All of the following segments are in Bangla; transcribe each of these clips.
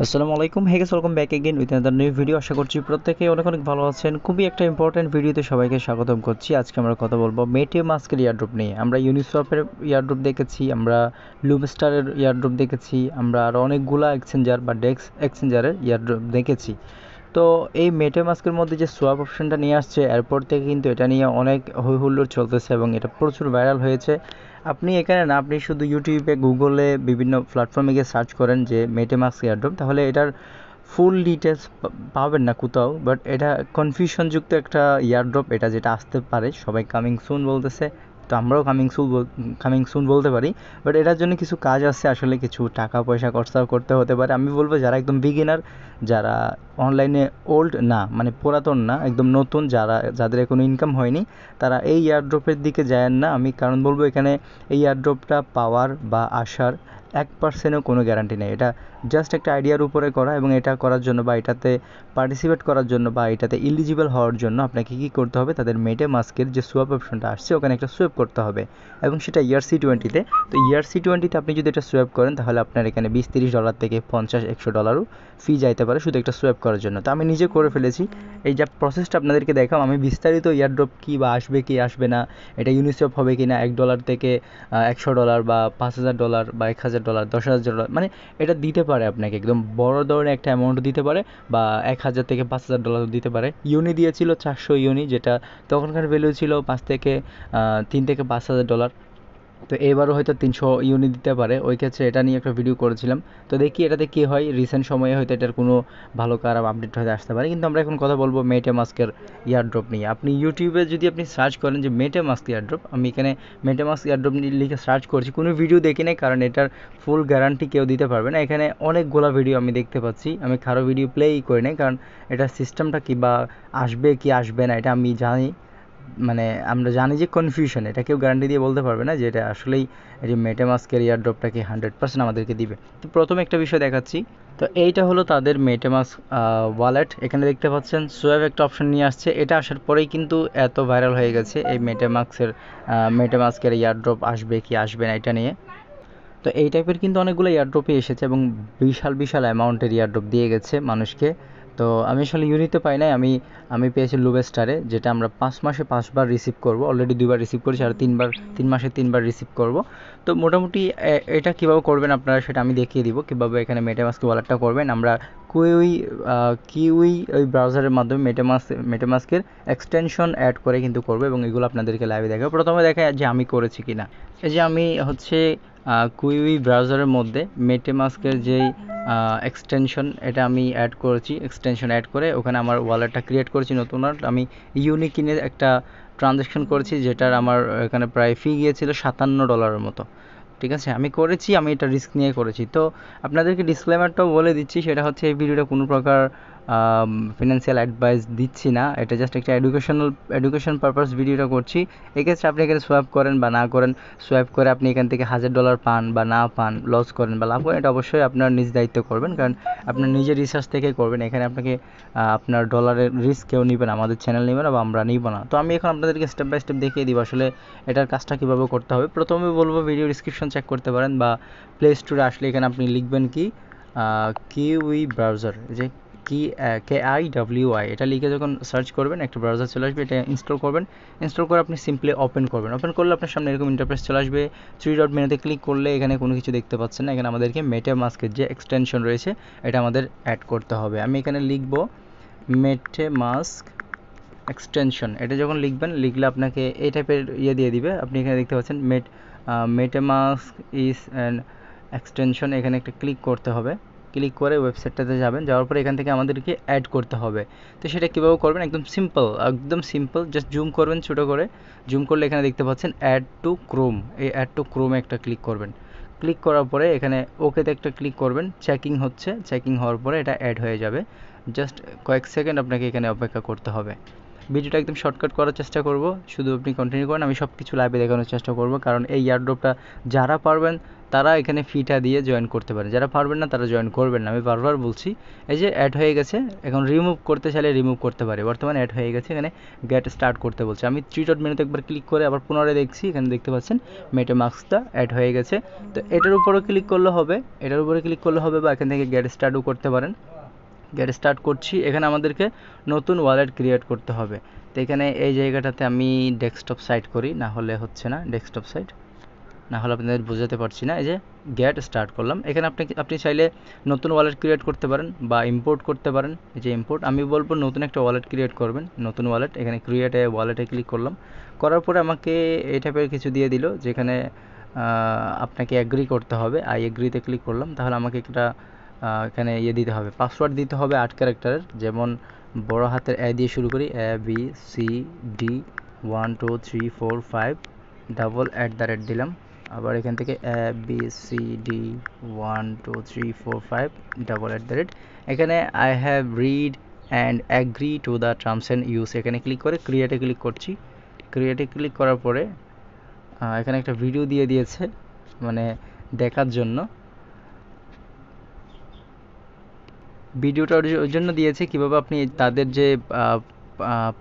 আসসালামু আলাইকুম, hey guys, welcome back again with another new video. আশা করছি প্রত্যেকেই অনেক অনেক ভালো আছেন। খুবই একটা ইম্পর্টেন্ট ভিডিওতে সবাইকে স্বাগতম করছি। আজকে আমরা কথা বলবো মেটামাস্কের ইয়ারড্রপ নিয়ে। আমরা ইউনিসওয়াপের ইয়ারড্রপ দেখেছি, আমরা লুমস্টারের ইয়ারড্রপ দেখেছি, আমরা আরও অনেকগুলা এক্সচেঞ্জার বা ডেক্স এক্সচেঞ্জারের ইয়ারড্রপ দেখেছি। তো এই মেটামাস্কের মধ্যে যে সোয়াপ অপশনটা নিয়ে আসছে, এরপর থেকে কিন্তু এটা নিয়ে অনেক হৈ হুল্লোড় চলতেছে এবং এটা প্রচুর ভাইরাল হয়েছে। আপনি এখানে না, আপনি শুধু ইউটিউবে, গুগলে, বিভিন্ন প্ল্যাটফর্মে গিয়ে সার্চ করেন যে মেটামাস্ক এয়ারড্রপ, তাহলে এটার ফুল ডিটেলস পাবেন না কোথাও। বাট এটা কনফিউশনযুক্ত একটা এয়ারড্রপ, এটা যেটা আসতে পারে, সবাই কামিং সুন বলতেছে, তো আমরাও কামিং সুন বলতে পারি। বাট এটার জন্য কিছু কাজ আছে, আসলে কিছু টাকা পয়সা খরচাও করতে হতে পারে। আমি বলবো যারা একদম বিগিনার, যারা অনলাইনে ওল্ড না, মানে পুরাতন না, একদম নতুন, যাদের কোনো ইনকাম হয়নি, তারা এই এয়ারড্রপের দিকে যায়েন না। আমি কারণ বলবো, এখানে এই এয়ারড্রপটা পাওয়ার বা আসার 1%ও কোনো গ্যারান্টি নেই। এটা জাস্ট একটা আইডিয়ার উপরে করা, এবং এটা করার জন্য বা এটাতে পার্টিসিপেট করার জন্য বা এটাতে এলিজিবল হওয়ার জন্য আপনাকে কী করতে হবে, তাদের মেটামাস্কের যে সোয়াপ অপশনটা আসছে ওখানে একটা সোয়াপ করতে হবে, এবং সেটা ERC20-তে। তো ERC20-তে আপনি যদি এটা সোয়াপ করেন, তাহলে আপনার এখানে $20-30 থেকে $50-100 ফি যাইতে পারে শুধু একটা সোয়াপ করার জন্য। তো আমি নিজে করে ফেলেছি। এই যা প্রসেসটা আপনাদেরকে দেখাম, আমি বিস্তারিত এয়ারড্রপ কী বা আসবে কি আসবে না, এটা ইউনিসওয়াপ হবে কি না, $1 থেকে $100 বা $5000 বা $1000, $10,000, মানে এটা দিতে পারে আপনাকে, একদম বড় ধরনের একটা অ্যামাউন্ট দিতে পারে, বা $1000 থেকে $5000 দিতে পারে। ইউনি দিয়েছিল 400 ইউনি, যেটা তখনকার ভ্যালু ছিল 3 থেকে $5000। তো এবারও হয়তো 300 ইউনি দিতে পারে। ওই ক্ষেত্রে এটা নিয়ে একটা ভিডিও করেছিলাম। তো দেখি এটাতে কী হয়। রিসেন্ট সময়ে হয়তো এটার কোনো ভালো খারাপ আপডেট হয়তো আসতে পারে। কিন্তু আমরা এখন কথা বলবো মেটামাস্কের ইয়ারড্রপ নিয়ে। আপনি ইউটিউবে যদি আপনি সার্চ করেন যে মেটামাস্ক ইয়ারড্রপ, আমি এখানে মেটামাস্ক ইয়ারড্রপ লিখে সার্চ করছি, কোনো ভিডিও দেখি নাই, কারণ এটার ফুল গ্যারান্টি কেউ দিতে পারবে না। এখানে অনেকগুলো ভিডিও আমি দেখতে পাচ্ছি, আমি কারো ভিডিও প্লেই করি নাই, কারণ এটার সিস্টেমটা কী বা আসবে কি আসবে না এটা আমি জানি, মানে আমরা জানি যে কনফিউশন, এটা কেউ গ্যারান্টি দিয়ে বলতে পারবে না যে এটা আসলেই এই যে মেটামাস্কের এয়ারড্রপটাকে 100% আমাদেরকে দিবে। তো প্রথমে একটা বিষয় দেখাচ্ছি। তো এইটা হলো তাদের মেটামাস্ক ওয়ালেট। এখানে দেখতে পাচ্ছেন সোয়াপ একটা অপশন নিয়ে আসছে। এটা আসার পরেই কিন্তু এত ভাইরাল হয়ে গেছে এই মেটামাস্কের এয়ারড্রপ আসবে কি আসবে না এটা নিয়ে। তো এই টাইপের কিন্তু অনেকগুলো এয়ারড্রপই এসেছে, এবং বিশাল বিশাল অ্যামাউন্টের এয়ারড্রপ দিয়ে গেছে মানুষকে। তো আমি আসলে ইউনিতে পাই নাই, আমি পেয়েছি লুবেস্টারে, যেটা আমরা 5 মাসে 5বার রিসিভ করব। অলরেডি 2বার রিসিভ করেছি, আর 3 মাসে 3বার রিসিভ করব। তো মোটামুটি এটা কীভাবে করবেন আপনারা সেটা আমি দেখিয়ে দিব, কীভাবে এখানে মেটামাস্ক ওয়ালেটটা করবেন। আমরা কিউই ওই ব্রাউজারের মাধ্যমে মেটামাস্কের এক্সটেনশন অ্যাড করে কিন্তু করবো, এবং এগুলো আপনাদেরকে লাইভে দেখাবো। প্রথমে দেখা যে আমি করেছি কিনা। এই যে আমি হচ্ছে কিউই ব্রাউজারের মধ্যে মেটামাস্কের যেই এক্সটেনশন, এটা আমি অ্যাড করেছি। এক্সটেনশন অ্যাড করে ওখানে আমার ওয়ালেটটা ক্রিয়েট করেছি নতুন। আমি ইউনিকিনের একটা ট্রানজ্যাকশন করেছি, যেটার আমার এখানে প্রায় ফি গিয়েছিল $57 মতো। ঠিক আছে, আমি করেছি, আমি এটা রিস্ক নিয়ে করেছি। তো আপনাদেরকে ডিসক্লেমারটাও বলে দিচ্ছি, সেটা হচ্ছে এই ভিডিওটা কোনো প্রকার ফিনান্সিয়াল অ্যাডভাইস দিচ্ছি না, এটা জাস্ট একটা এডুকেশন পারপাস ভিডিওটা করছি। এক্ষেত্রে আপনি এখানে সোয়াপ করেন বা না করেন, সোয়াপ করে আপনি এখান থেকে $1000 পান বা না পান, লস করেন বা লাভ করেন, এটা অবশ্যই আপনার নিজ দায়িত্ব করবেন, কারণ আপনার নিজের রিসার্চ থেকে করবেন। এখানে আপনাকে আপনার ডলারের রিস্ক কেউ নেবে না, আমাদের চ্যানেল নেবে না বা আমরা নিব না। তো আমি এখন আপনাদেরকে স্টেপ বাই স্টেপ দেখিয়ে দিব আসলে এটার কাজটা কীভাবে করতে হবে। প্রথমে বলবো ভিডিও ডিসক্রিপশন চেক করতে পারেন, বা প্লে স্টোরে আসলে এখানে আপনি লিখবেন কি কিউই ব্রাউজার, যে KIWI, এটা লিখে যখন সার্চ করবেন একটা ব্রাউজার চলে আসবে, এটা ইনস্টল করবেন। ইনস্টল করে আপনি সিম্পলি ওপেন করবেন। ওপেন করলে আপনার সামনে এরকম ইন্টারফেস চলে আসবে। 3 ডট মেনুতে ক্লিক করলে এখানে কোনো কিছু দেখতে পাচ্ছেন না। এখানে আমাদেরকে মেটামাস্কের যে এক্সটেনশন রয়েছে এটা আমাদের অ্যাড করতে হবে। আমি এখানে লিখব মেটামাস্ক এক্সটেনশন। এটা যখন লিখলে আপনাকে এই টাইপের দিয়ে দিবে। আপনি এখানে দেখতে পাচ্ছেন মেটামাস্ক ইজ অ্যান এক্সটেনশন, এখানে একটা ক্লিক করতে হবে। ক্লিক করে ওয়েবসাইটটাতে যাবেন, যাওয়ার পরে এখান থেকে আমাদেরকে অ্যাড করতে হবে। তো সেটা কীভাবে করবেন, একদম সিম্পল, জাস্ট জুম করবেন, ছোটো করে জুম করলে এখানে দেখতে পাচ্ছেন অ্যাড টু ক্রোম। এই অ্যাড টু ক্রোমে একটা ক্লিক করবেন। ক্লিক করার পরে এখানে ওকেতে একটা ক্লিক করবেন। চেকিং হচ্ছে, চেকিং হওয়ার পরে এটা অ্যাড হয়ে যাবে। জাস্ট কয়েক সেকেন্ড আপনাকে এখানে অপেক্ষা করতে হবে। ভিডিওটা একদম শর্টকাট করার চেষ্টা করব, শুধু আপনি কন্টিনিউ করেন। আমি সব কিছু লাইভে দেখানোর চেষ্টা করব, কারণ এই এয়ারড্রপটা যারা পারবেন তারা এখানে ফিটা দিয়ে জয়েন করতে পারে, যারা পারবেন না তারা জয়েন করবেন না, আমি বারবার বলছি। এই যে অ্যাড হয়ে গেছে, এখন রিমুভ করতে চাইলে রিমুভ করতে পারে, বর্তমানে অ্যাড হয়ে গেছে, এখানে গেট স্টার্ট করতে বলছে। আমি থ্রি ডট মেনুতে একবার ক্লিক করে আবার পুনরায় দেখছি, এখানে দেখতে পাচ্ছেন মেটামাস্কটা অ্যাড হয়ে গেছে। তো এটার উপরে ক্লিক করলে হবে, বা এখান থেকে গেট স্টার্টও করতে পারেন। গেট স্টার্ট করছি, এখানে আমাদেরকে নতুন ওয়ালেট ক্রিয়েট করতে হবে। তো এখানে এই জায়গাটাতে আমি ডেস্কটপ সাইট করি, না হলে হচ্ছে না, ডেস্কটপ সাইট না হলে আপনাদের বোঝাতে পারছি না। এই যে গেট স্টার্ট করলাম, এখানে আপনি চাইলে নতুন ওয়ালেট ক্রিয়েট করতে পারেন বা ইম্পোর্ট করতে পারেন। এই যে ইম্পোর্ট, আমি বলবো নতুন একটা ওয়ালেট ক্রিয়েট করবেন, নতুন ওয়ালেট। এখানে ক্রিয়েট এ ওয়ালেটে ক্লিক করলাম, করার পরে আমাকে এই টাইপের কিছু দিয়ে দিল, যেখানে আপনাকে অ্যাগ্রি করতে হবে। আই এগ্রিতে ক্লিক করলাম, তাহলে আমাকে একটা এখানে দিতে হবে, পাসওয়ার্ড দিতে হবে 8 ক্যারেক্টারের। যেমন বড় হাতের এ দিয়ে শুরু করি, ABCD 1 2 3 4 5 ডাবল @ দিলাম। আবার এখান থেকে ABCD 1 2 3 4 5 ডাবল @ এখানে I have read and agree to the terms and use, এখানে ক্লিক করে ক্রিয়েটে ক্লিক করছি। ক্রিয়েটে ক্লিক করার পরে এখানে একটা ভিডিও দিয়ে দিয়েছে, মানে দেখার জন্য। ভিডিওটা ওর জন্য দিয়েছে কীভাবে আপনি তাদের যে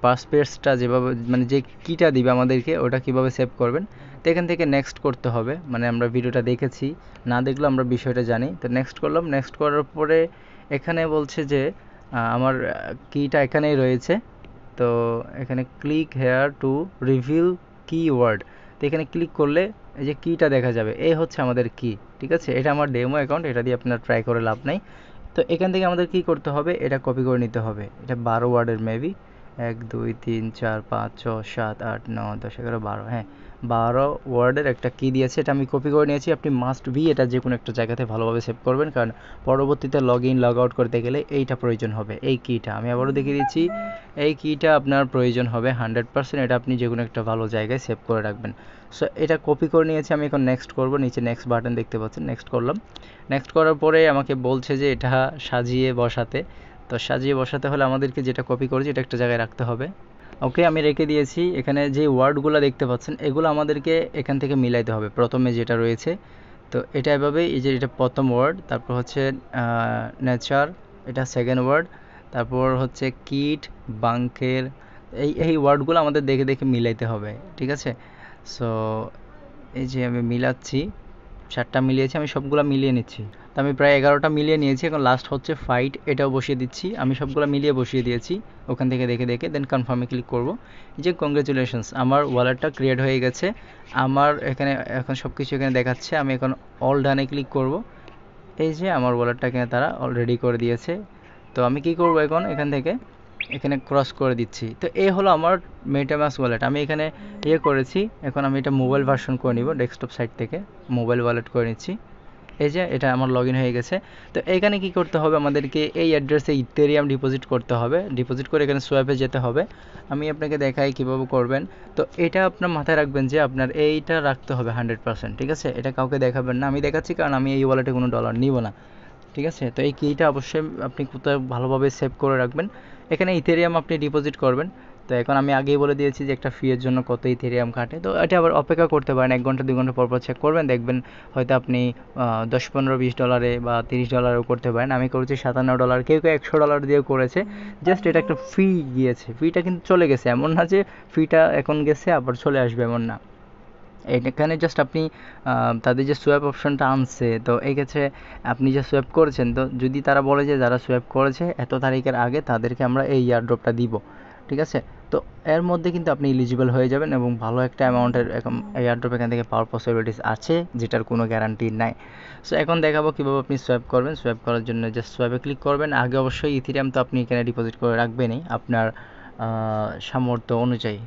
পাসপোর্টটা যেভাবে, মানে যে কিটা দিবে আমাদেরকে, ওটা কিভাবে সেভ করবেন। তো এখান থেকে নেক্সট করতে হবে, মানে আমরা ভিডিওটা দেখেছি, না দেখলেও আমরা বিষয়টা জানি। তো নেক্সট করলাম, নেক্সট করার পরে এখানে বলছে যে আমার কিটা এখানেই রয়েছে। তো এখানে click here two reveal keyword, তো এখানে ক্লিক করলে এই যে কিটা দেখা যাবে, এই হচ্ছে আমাদের কি। ঠিক আছে, এটা আমার ডেমো অ্যাকাউন্ট, এটা দিয়ে আপনার ট্রাই করে লাভ নাই। তো এখান থেকে আমাদের কি করতে হবে, এটা কপি করে নিতে হবে। এটা 12 ওয়ার্ডের মেবি, 1 2 3 4 5 6 7 8 9 10 11 12, হ্যাঁ 12 ওয়ার্ডের একটা কি দিয়েছে, এটা আমি কপি করে নিয়েছি। আপনি মাস্ট বি এটা যে কোনো একটা জায়গাতে ভালোভাবে সেভ করবেন, কারণ পরবর্তীতে লগ ইন লগ আউট করতে গেলে এইটা প্রয়োজন হবে। এই কিটা আমি আবারও দেখিয়ে দিচ্ছি, এই কিটা আপনার প্রয়োজন হবে 100%। এটা আপনি যে কোনো একটা ভালো জায়গায় সেভ করে রাখবেন। সো এটা কপি করে নিয়েছি আমি, এখন নেক্সট করব। নিচে নেক্সট বাটন দেখতে পাচ্ছেন, নেক্সট করলাম। নেক্সট করার পরে আমাকে বলছে যে এটা সাজিয়ে বসাতে। তো সাজিয়ে বসাতে হলে আমাদেরকে যেটা কপি করেছি এটা একটা জায়গায় রাখতে হবে। ওকে, আমি রেখে দিয়েছি। এখানে যে ওয়ার্ডগুলো দেখতে পাচ্ছেন এগুলো আমাদেরকে এখান থেকে মিলাইতে হবে, প্রথমে যেটা রয়েছে। তো এটা এভাবে, এই যে এটা প্রথম ওয়ার্ড, তারপর হচ্ছে নেচার, এটা সেকেন্ড ওয়ার্ড, তারপর হচ্ছে কিট, বাঙ্কের, এই ওয়ার্ডগুলো আমাদের দেখে দেখে মিলাইতে হবে। ঠিক আছে, সো এই যে আমি মিলাচ্ছি, 4টা মিলিয়েছি, আমি সবগুলো মিলিয়ে নিচ্ছি। তো আমি প্রায় 11টা মিলিয়ে নিয়েছি। এখন লাস্ট হচ্ছে ফাইট, এটাও বসিয়ে দিচ্ছি। আমি সবগুলো মিলিয়ে বসিয়ে দিয়েছি ওখান থেকে দেখে দেখে, দেন কনফার্মে ক্লিক করব। যে কংগ্রেচুলেশনস, আমার ওয়ালেটটা ক্রিয়েট হয়ে গেছে। আমার এখানে এখন সব কিছু এখানে দেখাচ্ছে। আমি এখন অল ডানে ক্লিক করব। এই যে আমার ওয়ালেটটা এখানে তারা অলরেডি করে দিয়েছে। তো আমি কি করব, এখন এখান থেকে এখানে ক্রস করে দিচ্ছি। তো এই হলো আমার মেটামাস্ক ওয়ালেট। আমি এখানে করেছি, এখন আমি এটা মোবাইল ভার্সন করে নিব, ডেস্কটপ সাইট থেকে মোবাইল ওয়ালেট করে নিচ্ছি। এই যে এটা আমার লগ ইন হয়ে গেছে। তো এখানে কি করতে হবে, আমাদেরকে এই অ্যাড্রেসে ইথেরিয়াম ডিপোজিট করতে হবে। ডিপোজিট করে এখানে সোয়াপে যেতে হবে। আমি আপনাকে দেখাই কীভাবে করবেন। তো এটা আপনার মাথায় রাখবেন যে আপনার এইটা রাখতে হবে 100%। ঠিক আছে, এটা কাউকে দেখাবেন না, আমি দেখাচ্ছি কারণ আমি এই ওয়ালেটে কোনো ডলার নিব না। ঠিক আছে, তো এই কিটা অবশ্যই আপনি কোথাও ভালোভাবে সেভ করে রাখবেন। এখানে ইথেরিয়াম আপনি ডিপোজিট করবেন। তো এখন আমি আগেই বলে দিয়েছি যে একটা ফি এর জন্য কত ইথেরিয়াম কাটে। তো এটা আবার অপেক্ষা করতে পারেন, 1 ঘন্টা 2 ঘন্টা পর চেক করবেন, দেখবেন হয়তো আপনি 10 15 20 ডলারে বা 30 ডলারেও করতে পারেন। আমি করেছি $57, কেউ কেউ $100 দিয়েও করেছে। জাস্ট এটা একটা ফি গিয়েছে, ফিটা কিন্তু চলে গেছে, এমন না যে ফিটা এখন গেছে আবার চলে আসবে, এমন না। এখানে জাস্ট আপনি তাদের যে সোয়াপ অপশনটা আনছে, তো এই ক্ষেত্রে আপনি যে সোয়াপ করেছেন, তো যদি তারা বলে যে যারা সোয়াপ করেছে এত তারিখের আগে তাদেরকে আমরা এই এয়ারড্রপটা দিব, ঠিক আছে, তো এর মধ্যে কিন্তু আপনি এলিজিবল হয়ে যাবেন এবং ভালো একটা অ্যামাউন্টের এয়ারড্রপ এখান থেকে পাওয়ার পসিবিলিটিস আছে, যেটার কোনো গ্যারান্টি নাই। সো এখন দেখাবো কীভাবে আপনি সোয়াপ করবেন। সোয়াপ করার জন্য জাস্ট সোয়াপে ক্লিক করবেন। আগে অবশ্যই ইথেরিয়াম তো আপনি এখানে ডিপোজিট করে রাখবেনই আপনার সামর্থ্য অনুযায়ী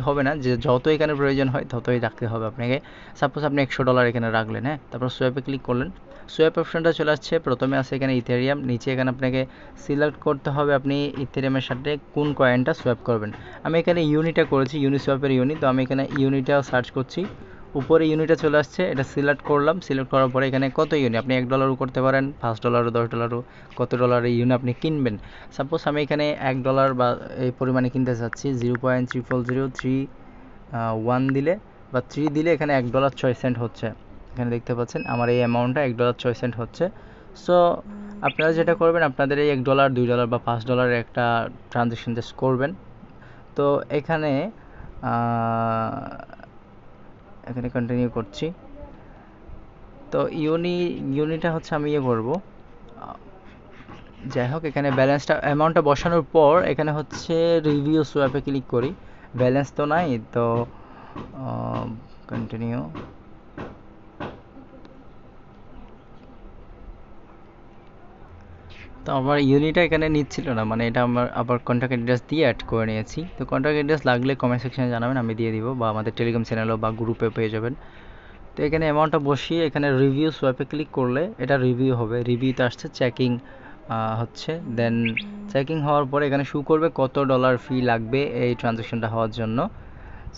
হবে না, যে যত এখানে প্রয়োজন হয় ততই রাখতে হবে আপনাকে। সাপোজ আপনি $100 এখানে রাখলেন, হ্যাঁ, তারপর সোয়াপে ক্লিক করলেন। সোয়াপ অপশনটা চলে আসছে, প্রথমে আছে এখানে ইথেরিয়াম, নিচে এখানে আপনাকে সিলেক্ট করতে হবে আপনি ইথেরিয়ামের সাথে কোন কয়েনটা সোয়াপ করবেন। আমি এখানে ইউনিটা করেছি, ইউনিসোয়াপের ইউনি, তো আমি এখানে ইউনিটা সার্চ করছি, উপরে ইউনিটে চলে আসছে, এটা সিলেক্ট করলাম। সিলেক্ট করার পরে এখানে কত ইউনি, আপনি $1 করতে পারেন, $5, $10, কত ডলারের ইউনি আপনি কিনবেন। সাপোজ আমি এখানে $1 বা এই পরিমাণে কিনতে চাচ্ছি, 0.30003 দিলে বা 3 দিলে এখানে $1.06 হচ্ছে। এখানে দেখতে পাচ্ছেন আমার এই অ্যামাউন্টটা $1.06 হচ্ছে। সো আপনারা যেটা করবেন, আপনাদের এই $1, $2 বা $5 একটা ট্রানজ্যাকশন জাস্ট করবেন। তো এখানে এখানে কন্টিনিউ করছি। তো ইউনিটা হচ্ছে আমি করব। যাই হোক, এখানে ব্যালেন্সটা অ্যামাউন্টটা বসানোর পর এখানে হচ্ছে রিভিউ সোয়াপে ক্লিক করি। ব্যালেন্স তো নাই, তো কন্টিনিউ। তো আমার ইউনিটা এখানে নিচ্ছিল না, মানে এটা আমার আবার কন্ট্যাক্ট অ্যাড্রেস দিয়ে অ্যাড করে নিয়েছি। তো কন্ট্যাক্ট অ্যাড্রেস লাগলে কমেন্ট সেকশনে জানাবেন, আমি দিয়ে দিব, বা আমাদের টেলিগ্রাম চ্যানেলও বা গ্রুপে পেয়ে যাবেন। তো এখানে অ্যামাউন্টটা বসিয়ে এখানে রিভিউ সোয়াপে ক্লিক করলে এটা রিভিউ হবে। রিভিউতে আসছে চেকিং হচ্ছে, দেন চেকিং হওয়ার পরে এখানে শু করবে কত ডলার ফি লাগবে এই ট্রানজ্যাকশনটা হওয়ার জন্য।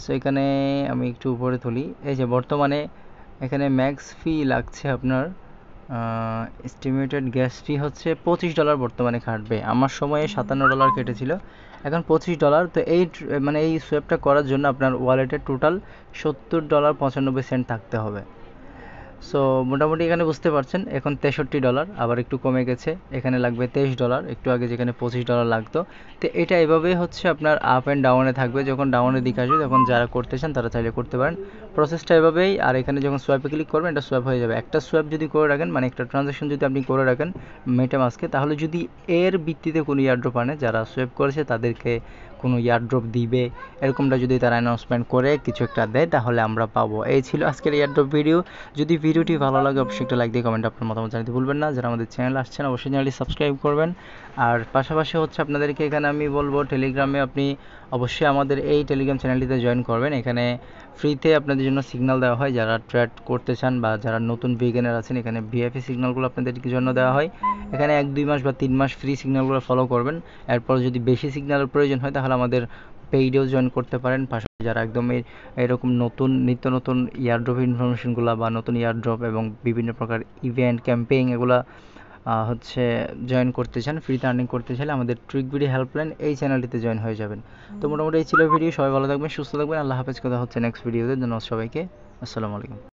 সো এখানে আমি একটু উপরে তুলি, এই যে বর্তমানে এখানে ম্যাক্স ফি লাগছে আপনার, এস্টিমেটেড গ্যাস ফি হচ্ছে $25 বর্তমানে কাটবে। আমার সময়ে $57 কেটেছিল, এখন $25। তো এই মানে এই সোয়াপটা করার জন্য আপনার ওয়ালেটে টোটাল $70.95 থাকতে হবে। সো মোটামুটি এখানে বুঝতে পারছেন এখন $63, আবার একটু কমে গেছে, এখানে লাগবে $23, একটু আগে যেখানে $25 লাগতো। তো এটা এভাবেই হচ্ছে আপনার আপ অ্যান্ড ডাউনে থাকবে, যখন ডাউনের দিকে আসবে তখন যারা করতে চান তারা চাইলে করতে পারেন। প্রসেসটা এভাবেই। আর এখানে যখন সোয়াপে ক্লিক করবেন এটা সোয়াপ হয়ে যাবে। একটা সোয়াপ যদি করে রাখেন, মানে একটা ট্রানজ্যাকশন যদি আপনি করে রাখেন মেটামাস্কে, তাহলে যদি এর ভিত্তিতে কোনো ইয়ারড্রপ আনে, যারা সোয়াপ করেছে তাদেরকে কোনো ইয়ারড্রপ দিবে, এরকমটা যদি তারা অ্যানাউন্সমেন্ট করে কিছু একটা দেয়, তাহলে আমরা পাবো। এই ছিল আজকের ইয়ারড্রপ ভিডিও। যদি ভিডিওটি ভালো লাগে অবশ্যই একটা লাইক দিয়ে কমেন্ট আপনার মতামত জানাতে ভুলবেন না। যারা আমাদের চ্যানেল আসছেন অবশ্যই চ্যানেলটি সাবস্ক্রাইব করবেন। আর পাশাপাশি হচ্ছে আপনাদেরকে এখানে আমি বলবো, টেলিগ্রামে আপনি অবশ্যই আমাদের এই টেলিগ্রাম চ্যানেলটিতে জয়েন করবেন। এখানে ফ্রিতে আপনাদের জন্য সিগন্যাল দেওয়া হয়, যারা ট্রেড করতে চান বা যারা নতুন বিগিনার আছেন, এখানে ভিআইপি সিগন্যালগুলো আপনাদের জন্য দেওয়া হয়। এখানে 1-2 মাস বা 3 মাস ফ্রি সিগন্যালগুলো ফলো করবেন। এরপর যদি বেশি সিগন্যালের প্রয়োজন হয় তাহলে আমাদের পেইডেও জয়েন করতে পারেন। পাশাপাশি যারা একদম এরকম নিত্য নতুন ইয়ারড্রপ ইনফরমেশনগুলো বা নতুন ইয়ারড্রপ এবং বিভিন্ন প্রকার ইভেন্ট ক্যাম্পেইন এগুলা হচ্ছে জয়েন করতে চান, ফ্রিতে আর্নিং করতে চাইলে আমাদের ট্রিকবিডি হেল্পলাইন এই চ্যানেলটিতে জয়েন হয়ে যাবেন। তো মোটামুটি এই ছিল ভিডিও। সবাই ভালো থাকবেন, সুস্থ থাকবেন। আল্লাহ হাফেজ। কথা হচ্ছে নেক্সট ভিডিওতে। ধন্যবাদ সবাইকে। আসসালামু আলাইকুম।